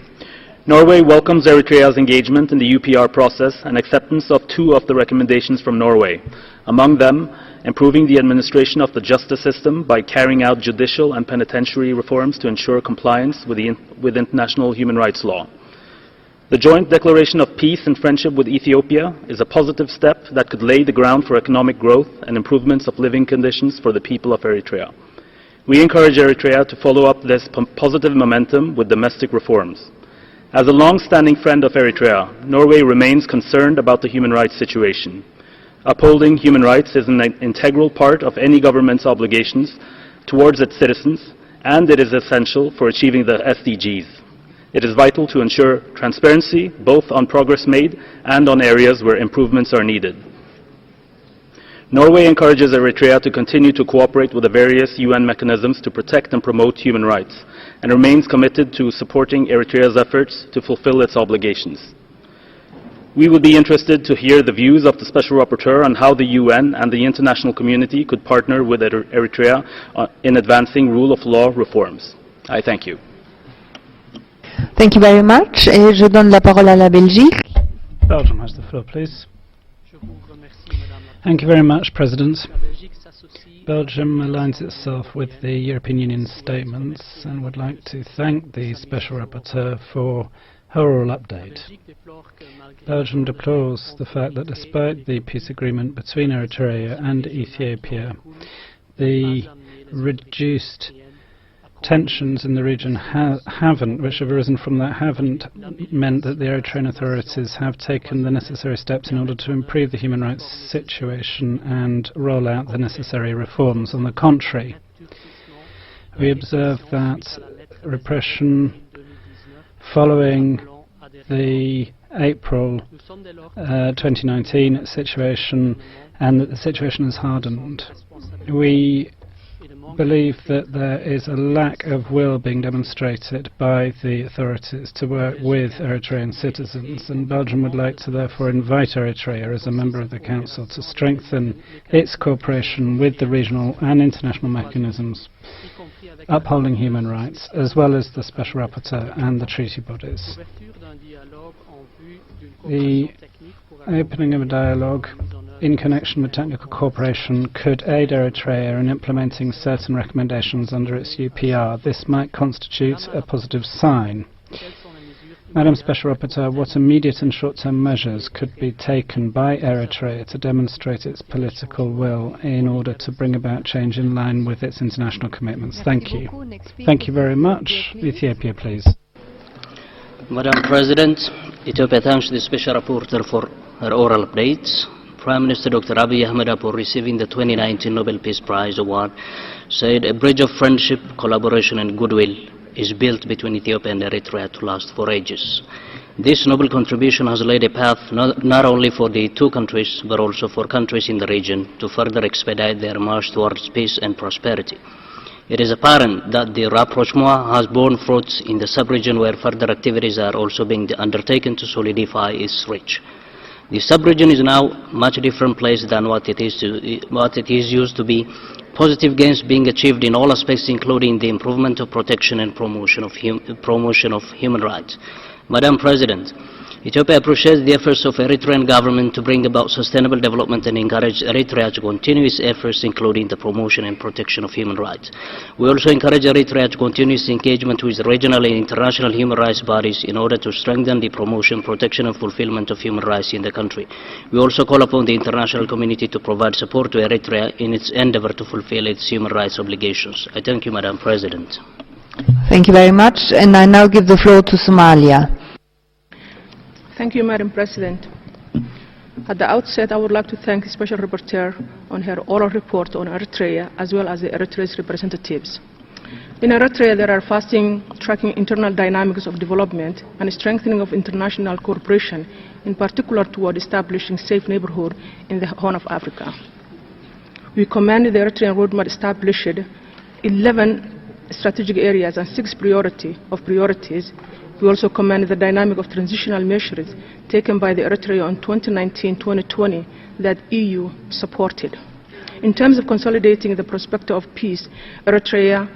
Norway welcomes Eritrea's engagement in the UPR process and acceptance of 2 of the recommendations from Norway. Among them, improving the administration of the justice system by carrying out judicial and penitentiary reforms to ensure compliance with international human rights law. The joint declaration of peace and friendship with Ethiopia is a positive step that could lay the ground for economic growth and improvements of living conditions for the people of Eritrea. We encourage Eritrea to follow up this positive momentum with domestic reforms. As a long-standing friend of Eritrea, Norway remains concerned about the human rights situation. Upholding human rights is an integral part of any government's obligations towards its citizens, and it is essential for achieving the SDGs. It is vital to ensure transparency, both on progress made and on areas where improvements are needed. Norway encourages Eritrea to continue to cooperate with the various UN mechanisms to protect and promote human rights, and remains committed to supporting Eritrea's efforts to fulfill its obligations. We would be interested to hear the views of the Special Rapporteur on how the UN and the international community could partner with Eritrea in advancing rule of law reforms. I thank you. Thank you very much. Et je donne la parole à la Belgique. Belgium has the floor, please. Thank you very much, President. Belgium aligns itself with the European Union statements and would like to thank the Special Rapporteur for her oral update. Belgium deplores the fact that despite the peace agreement between Eritrea and Ethiopia, the reduced tensions in the region which have arisen from that haven't meant that the Eritrean authorities have taken the necessary steps in order to improve the human rights situation and roll out the necessary reforms. On the contrary, we observe that repression following the April 2019 situation and that the situation has hardened. We believe that there is a lack of will being demonstrated by the authorities to work with Eritrean citizens, and Belgium would like to therefore invite Eritrea as a member of the Council to strengthen its cooperation with the regional and international mechanisms upholding human rights, as well as the Special Rapporteur and the treaty bodies. The opening of a dialogue in connection with technical cooperation could aid Eritrea in implementing certain recommendations under its UPR. This might constitute a positive sign. Madam Special Rapporteur, what immediate and short-term measures could be taken by Eritrea to demonstrate its political will in order to bring about change in line with its international commitments? Thank you. Thank you very much. Ethiopia, please. Madam President, Ethiopia thanks the Special Rapporteur for her oral updates. Prime Minister Dr. Abiy Ahmed, upon receiving the 2019 Nobel Peace Prize Award, said a bridge of friendship, collaboration and goodwill is built between Ethiopia and Eritrea to last for ages. This noble contribution has laid a path not only for the two countries, but also for countries in the region to further expedite their march towards peace and prosperity. It is apparent that the rapprochement has borne fruits in the sub-region, where further activities are also being undertaken to solidify its reach. The sub-region is now a much different place than what it is used to be. Positive gains being achieved in all aspects, including the improvement of protection and promotion of human rights. Madam President, Ethiopia appreciates the efforts of the Eritrean government to bring about sustainable development and encourage Eritrea to continue its efforts, including the promotion and protection of human rights. We also encourage Eritrea to continue its engagement with regional and international human rights bodies in order to strengthen the promotion, protection and fulfillment of human rights in the country. We also call upon the international community to provide support to Eritrea in its endeavor to fulfill its human rights obligations. I thank you, Madam President. Thank you very much. And I now give the floor to Somalia. Thank you, Madam President. At the outset, I would like to thank the Special Rapporteur on her oral report on Eritrea, as well as the Eritrea's representatives. In Eritrea, there are fasting tracking internal dynamics of development and strengthening of international cooperation, in particular toward establishing safe neighborhood in the Horn of Africa. We commend the Eritrean roadmap established 11 strategic areas and 6 priorities. We also commend the dynamic of transitional measures taken by the Eritrea on 2019-2020 that EU supported. In terms of consolidating the prospect of peace, Eritrea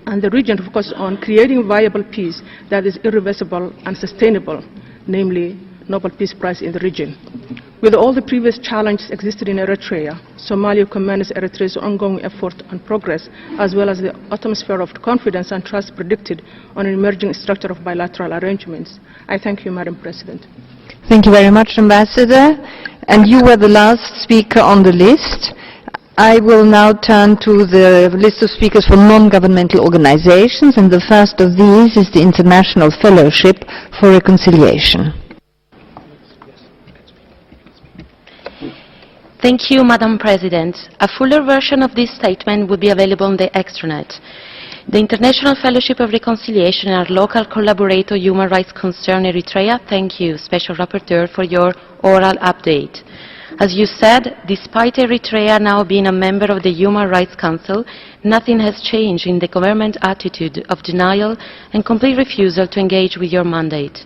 and the region focus on creating viable peace that is irreversible and sustainable, namely Nobel Peace Prize in the region. With all the previous challenges existed in Eritrea, Somalia commends Eritrea's ongoing effort and progress, as well as the atmosphere of confidence and trust predicted on an emerging structure of bilateral arrangements. I thank you, Madam President. Thank you very much, Ambassador. And you were the last speaker on the list. I will now turn to the list of speakers for non-governmental organizations, and the first of these is the International Fellowship for Reconciliation. Thank you, Madam President. A fuller version of this statement will be available on the extranet. The International Fellowship of Reconciliation and our local collaborator, Human Rights Concern Eritrea, thank you, Special Rapporteur, for your oral update. As you said, despite Eritrea now being a member of the Human Rights Council, nothing has changed in the government attitude of denial and complete refusal to engage with your mandate.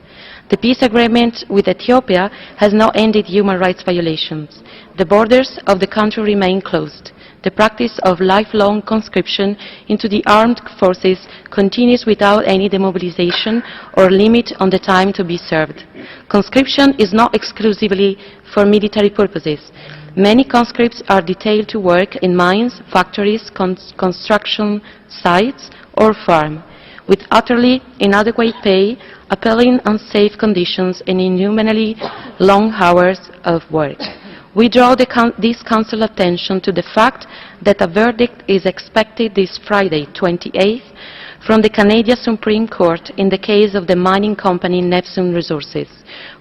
The peace agreement with Ethiopia has not ended human rights violations. The borders of the country remain closed. The practice of lifelong conscription into the armed forces continues without any demobilization or limit on the time to be served. Conscription is not exclusively for military purposes. Many conscripts are detailed to work in mines, factories, construction sites or farms, with utterly inadequate pay, appalling unsafe conditions and inhumanly long hours of work. We draw this Council attention to the fact that a verdict is expected this Friday, 28th, from the Canadian Supreme Court in the case of the mining company Neptune Resources,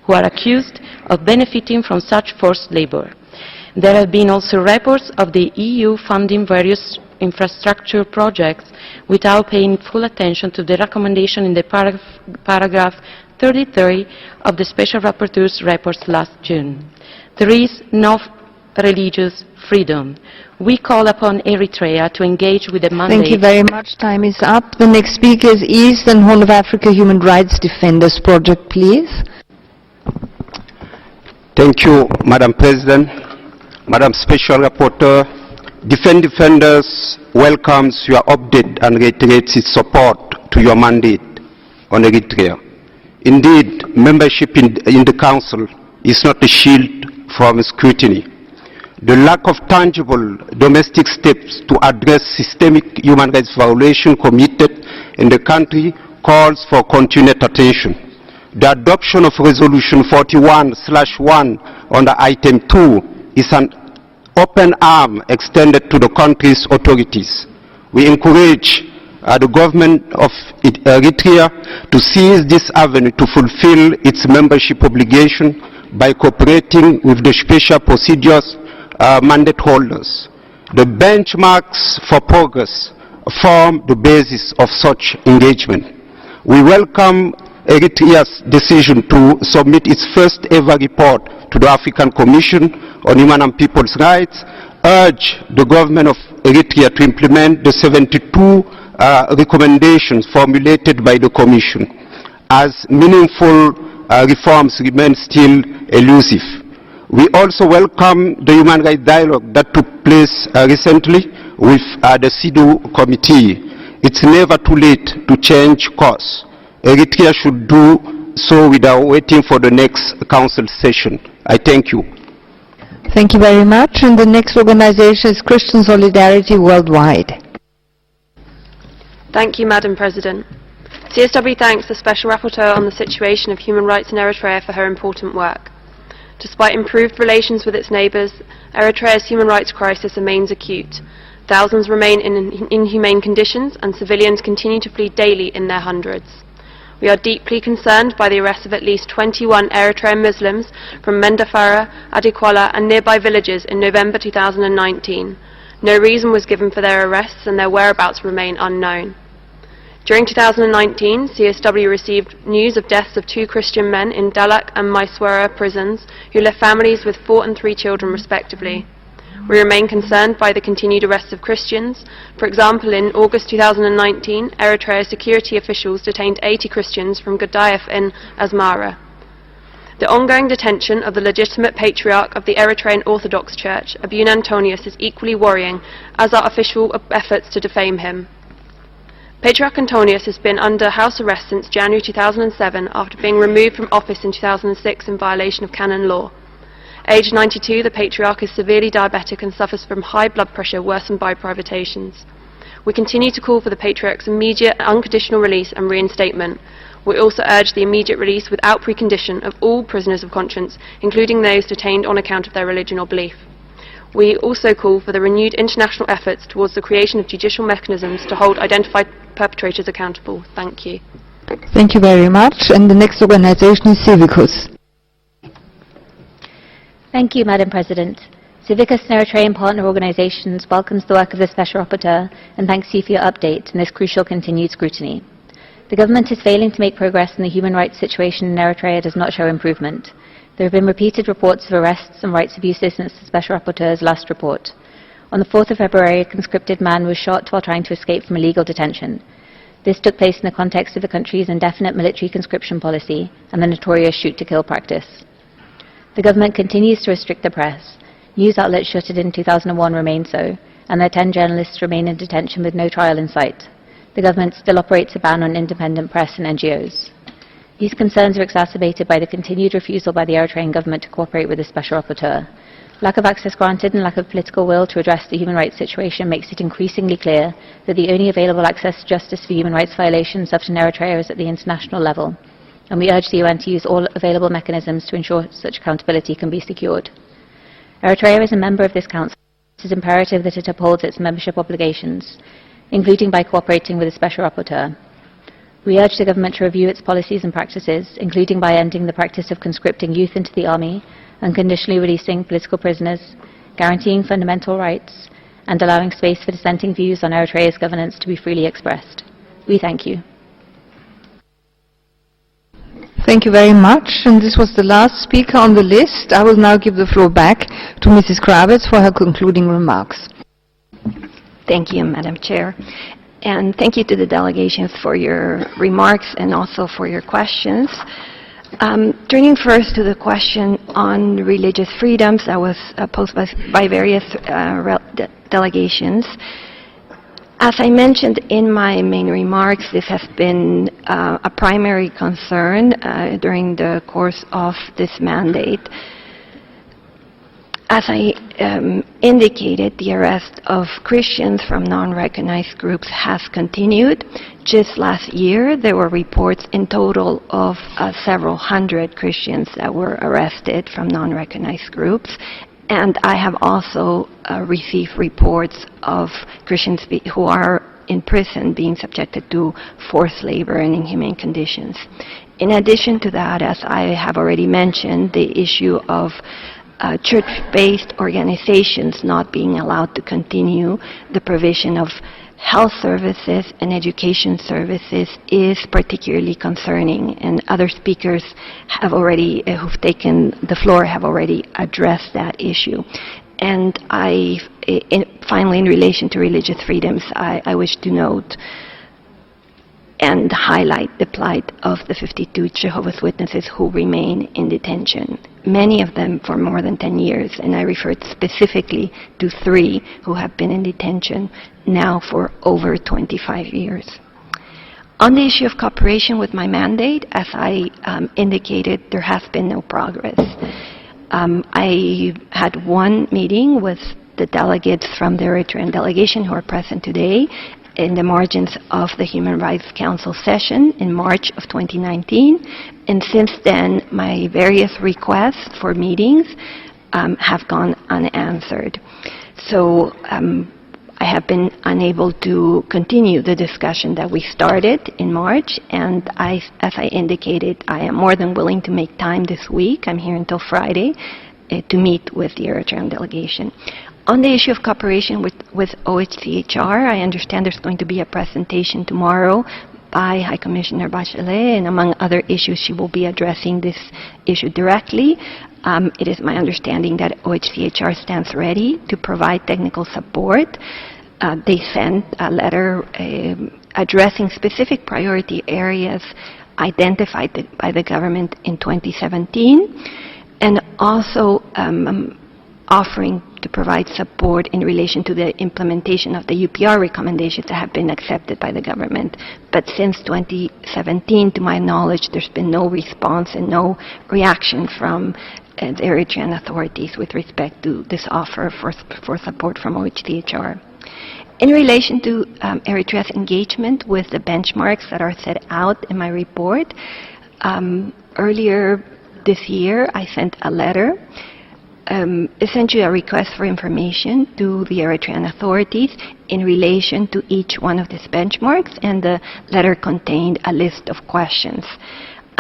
who are accused of benefiting from such forced labor. There have been also reports of the EU funding various infrastructure projects without paying full attention to the recommendation in the paragraph 33 of the Special Rapporteur's reports last June. There is no religious freedom. We call upon Eritrea to engage with the mandate. Thank you very much. Time is up. The next speaker is East and Horn of Africa Human Rights Defenders Project, please. Thank you, Madam President. Madam Special Rapporteur, Defenders welcomes your update and reiterates its support to your mandate on Eritrea. Indeed, membership in the Council is not a shield from scrutiny. The lack of tangible domestic steps to address systemic human rights violations committed in the country calls for continued attention. The adoption of Resolution 41/1 under Item 2 is an open arm extended to the country's authorities. We encourage the government of Eritrea to seize this avenue to fulfill its membership obligation by cooperating with the special procedures mandate holders. The benchmarks for progress form the basis of such engagement. We welcome Eritrea's decision to submit its first ever report to the African Commission on Human and People's Rights, urge the government of Eritrea to implement the 72 recommendations formulated by the Commission, as meaningful reforms remain still elusive. We also welcome the human rights dialogue that took place recently with the CEDAW committee. It's never too late to change course. Eritrea should do so without waiting for the next Council session. I thank you. Thank you very much. And the next organization is Christian Solidarity Worldwide. Thank you, Madam President. CSW thanks the Special Rapporteur on the situation of human rights in Eritrea for her important work. Despite improved relations with its neighbours, Eritrea's human rights crisis remains acute. Thousands remain in inhumane conditions and civilians continue to flee daily in their hundreds. We are deeply concerned by the arrest of at least 21 Eritrean Muslims from Mendafara, Adekwala and nearby villages in November 2019. No reason was given for their arrests and their whereabouts remain unknown. During 2019, CSW received news of deaths of 2 Christian men in Dalak and Myswara prisons who left families with 4 and 3 children respectively. We remain concerned by the continued arrests of Christians. For example, in August 2019, Eritrea security officials detained 80 Christians from Gadaif in Asmara. The ongoing detention of the legitimate patriarch of the Eritrean Orthodox Church, Abune Antonius, is equally worrying, as are official efforts to defame him. Patriarch Antonius has been under house arrest since January 2007 after being removed from office in 2006 in violation of canon law. Aged 92, the Patriarch is severely diabetic and suffers from high blood pressure worsened by privations. We continue to call for the Patriarch's immediate unconditional release and reinstatement. We also urge the immediate release without precondition of all prisoners of conscience, including those detained on account of their religion or belief. We also call for the renewed international efforts towards the creation of judicial mechanisms to hold identified perpetrators accountable. Thank you. Thank you very much. And the next organization is Civicus. Thank you, Madam President. Civicus and Eritrean partner organizations welcomes the work of the Special Rapporteur and thanks you for your update in this crucial continued scrutiny. The government is failing to make progress in the human rights situation in Eritrea does not show improvement. There have been repeated reports of arrests and rights abuses since the Special Rapporteur's last report. On the 4th of February, a conscripted man was shot while trying to escape from illegal detention. This took place in the context of the country's indefinite military conscription policy and the notorious shoot-to-kill practice. The government continues to restrict the press. News outlets shuttered in 2001 remain so, and their 10 journalists remain in detention with no trial in sight. The government still operates a ban on independent press and NGOs. These concerns are exacerbated by the continued refusal by the Eritrean government to cooperate with the Special Rapporteur. Lack of access granted and lack of political will to address the human rights situation makes it increasingly clear that the only available access to justice for human rights violations suffered in Eritrea is at the international level, and we urge the UN to use all available mechanisms to ensure such accountability can be secured. Eritrea is a member of this Council. It is imperative that it upholds its membership obligations, including by cooperating with the Special Rapporteur. We urge the government to review its policies and practices, including by ending the practice of conscripting youth into the army, unconditionally releasing political prisoners, guaranteeing fundamental rights, and allowing space for dissenting views on Eritrea's governance to be freely expressed. We thank you. Thank you very much. And this was the last speaker on the list. I will now give the floor back to Mrs. Kravitz for her concluding remarks. Thank you, Madam Chair. And thank you to the delegations for your remarks and also for your questions. Turning first to the question on religious freedoms that was posed by various delegations. As I mentioned in my main remarks, this has been a primary concern during the course of this mandate. As I indicated, the arrest of Christians from non-recognized groups has continued. Just last year, there were reports in total of several hundred Christians that were arrested from non-recognized groups. And I have also received reports of Christians who are in prison being subjected to forced labor and inhumane conditions. In addition to that, as I have already mentioned, the issue of church-based organizations not being allowed to continue the provision of health services and education services is particularly concerning, and other speakers have already, who've taken the floor, have already addressed that issue. And finally, in relation to religious freedoms, I wish to note and highlight the plight of the 52 Jehovah's Witnesses who remain in detention, many of them for more than 10 years, and I referred specifically to 3 who have been in detention now for over 25 years. On the issue of cooperation with my mandate, as I indicated, there has been no progress. I had one meeting with the delegates from the Eritrean delegation who are present today, in the margins of the Human Rights Council session in March of 2019, and since then my various requests for meetings have gone unanswered. So I have been unable to continue the discussion that we started in March, and as I indicated, I am more than willing to make time this week. I'm here until Friday to meet with the Eritrean delegation. On the issue of cooperation with OHCHR, I understand there's going to be a presentation tomorrow by High Commissioner Bachelet, and among other issues, she will be addressing this issue directly. It is my understanding that OHCHR stands ready to provide technical support. They sent a letter addressing specific priority areas identified by the government in 2017, and also offering to provide support in relation to the implementation of the UPR recommendations that have been accepted by the government. But since 2017, to my knowledge, there's been no response and no reaction from the Eritrean authorities with respect to this offer for support from OHCHR. In relation to Eritrea's engagement with the benchmarks that are set out in my report, earlier this year I sent a letter essentially a request for information to the Eritrean authorities in relation to each one of these benchmarks, and the letter contained a list of questions.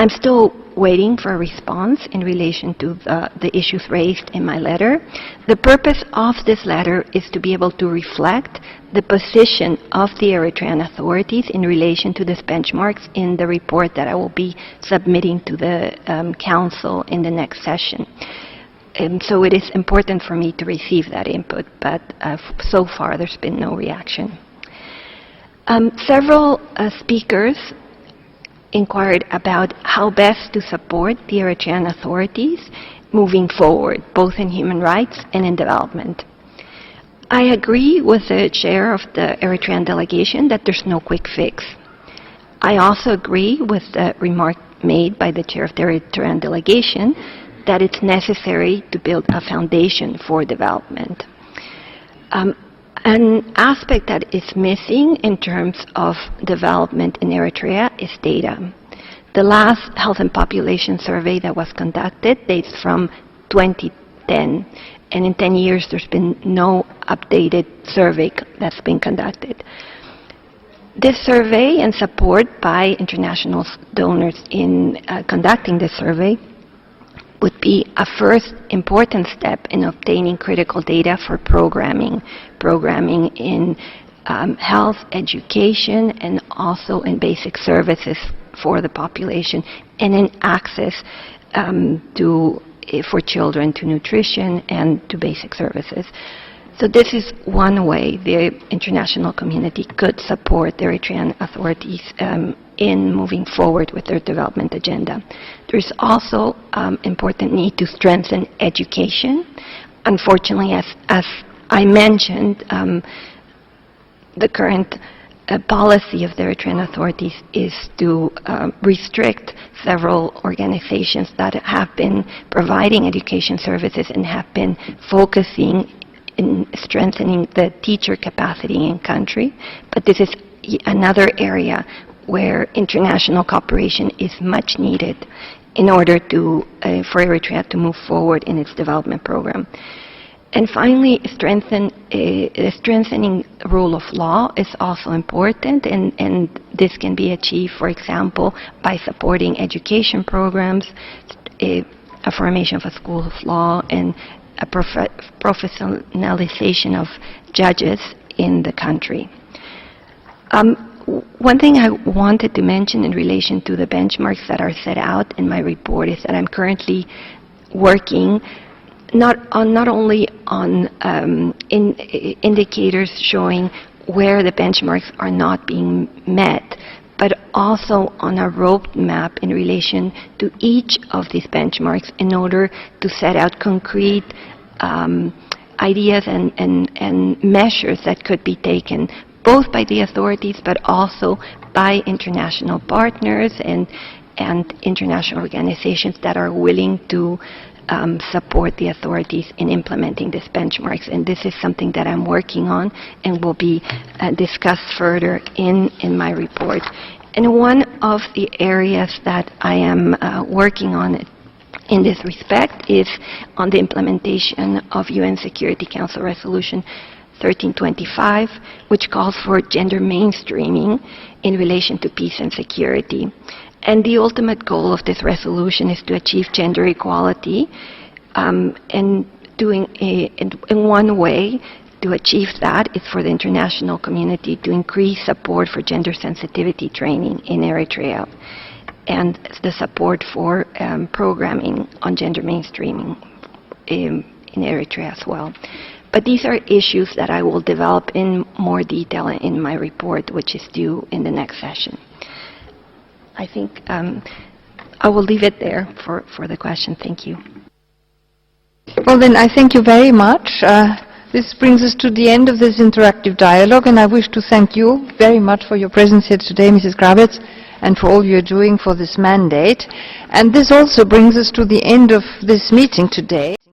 I'm still waiting for a response in relation to the issues raised in my letter. The purpose of this letter is to be able to reflect the position of the Eritrean authorities in relation to these benchmarks in the report that I will be submitting to the Council in the next session. So it is important for me to receive that input, but so far there's been no reaction. Several speakers inquired about how best to support the Eritrean authorities moving forward, both in human rights and in development. I agree with the chair of the Eritrean delegation that there's no quick fix. I also agree with the remark made by the chair of the Eritrean delegation that it's necessary to build a foundation for development. An aspect that is missing in terms of development in Eritrea is data. The last health and population survey that was conducted dates from 2010, and in 10 years there's been no updated survey that's been conducted. This survey and support by international donors in conducting this survey would be a first important step in obtaining critical data for programming in health, education, and also in basic services for the population, and in access for children to nutrition and to basic services. So this is one way the international community could support the Eritrean authorities in moving forward with their development agenda. There is also important need to strengthen education. Unfortunately, as I mentioned, the current policy of the Eritrean authorities is to restrict several organizations that have been providing education services and have been focusing in strengthening the teacher capacity in country. But this is another area where international cooperation is much needed in order to for Eritrea to move forward in its development program. And finally, strengthening rule of law is also important, and this can be achieved, for example, by supporting education programs, a formation of a school of law, and a professionalization of judges in the country. One thing I wanted to mention in relation to the benchmarks that are set out in my report is that I'm currently working not only on indicators showing where the benchmarks are not being met, but also on a roadmap in relation to each of these benchmarks in order to set out concrete ideas and measures that could be taken both by the authorities but also by international partners and international organizations that are willing to support the authorities in implementing these benchmarks. And this is something that I'm working on and will be discussed further in my report. And one of the areas that I am working on in this respect is on the implementation of UN Security Council Resolution 1325, which calls for gender mainstreaming in relation to peace and security. And the ultimate goal of this resolution is to achieve gender equality, and in one way to achieve that is for the international community to increase support for gender sensitivity training in Eritrea and the support for programming on gender mainstreaming in Eritrea as well. But these are issues that I will develop in more detail in my report, which is due in the next session. I think I will leave it there for the question. Thank you. Well, then, I thank you very much. This brings us to the end of this interactive dialogue, and I wish to thank you very much for your presence here today, Mrs. Kravets, and for all you're doing for this mandate. And this also brings us to the end of this meeting today.